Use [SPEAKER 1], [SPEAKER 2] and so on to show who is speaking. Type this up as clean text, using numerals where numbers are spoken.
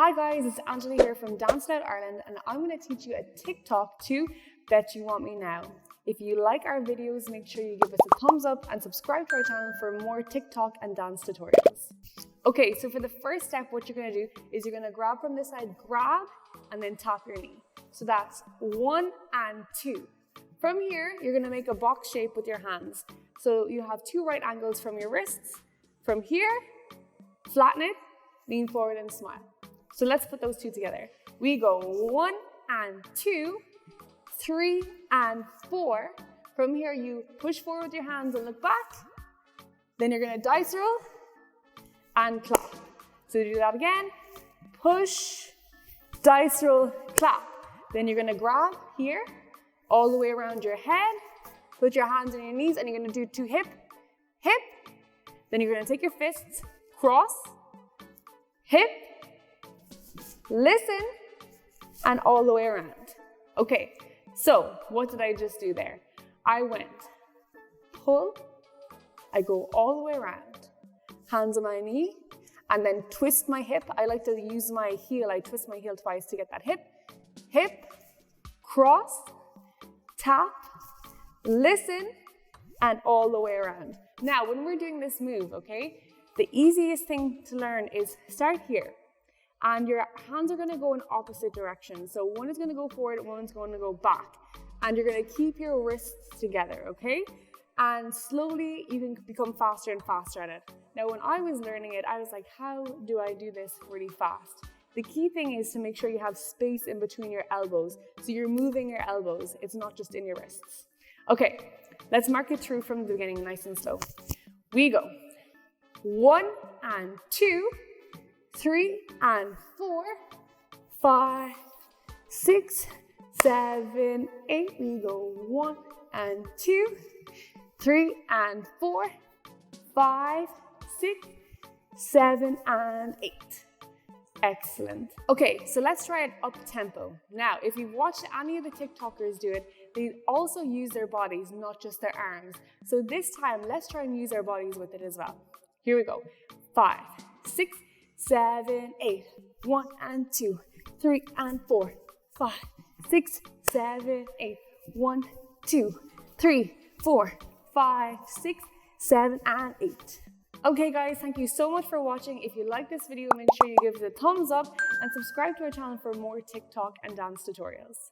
[SPEAKER 1] Hi guys, it's Angela here from Dance Out Ireland, and I'm going to teach you a TikTok to Bet You Want Me Now. If you like our videos, make sure you give us a thumbs up and subscribe to our channel for more TikTok and dance tutorials. Okay, so for the first step, what you're going to do is you're going to grab from this side, grab, and then tap your knee. So that's 1 and 2. From here, you're going to make a box shape with your hands. So you have 2 right angles from your wrists. From here, flatten it, lean forward and smile. So let's put those 2 together. We go 1 and 2, 3 and 4. From here, you push forward with your hands and look back. Then you're gonna dice roll and clap. So do that again. Push, dice roll, clap. Then you're gonna grab here, all the way around your head. Put your hands on your knees and you're gonna do 2 hip, hip. Then you're gonna take your fists, cross, hip, listen, and all the way around. Okay, so what did I just do there? I went pull, I go all the way around, hands on my knee, and then twist my hip. I like to use my heel. I twist my heel twice to get that hip, hip, cross, tap, listen, and all the way around. Now, when we're doing this move, okay, the easiest thing to learn is start here. And your hands are gonna go in opposite directions. So one is gonna go forward, one's gonna go back. And you're gonna keep your wrists together, okay? And slowly you can become faster and faster at it. Now, when I was learning it, I was like, how do I do this really fast? The key thing is to make sure you have space in between your elbows. So you're moving your elbows, it's not just in your wrists. Okay, let's mark it through from the beginning, nice and slow. We go 1 and 2, 3 and 4, 5, 6, 7, 8. We go 1 and 2, 3 and 4, 5, 6, 7 and 8. Excellent. Okay, so let's try it up tempo. Now, if you've watched any of the TikTokers do it, they also use their bodies, not just their arms. So this time, let's try and use our bodies with it as well. Here we go. 5, 6, 7, 8. 1 and 2, 3 and 4, 5, 6, 7, 8. 1, 2, 3, 4, 5, 6, 7, and 8. Okay guys, thank you so much for watching. If you like this video, make sure you give it a thumbs up and subscribe to our channel for more TikTok and dance tutorials.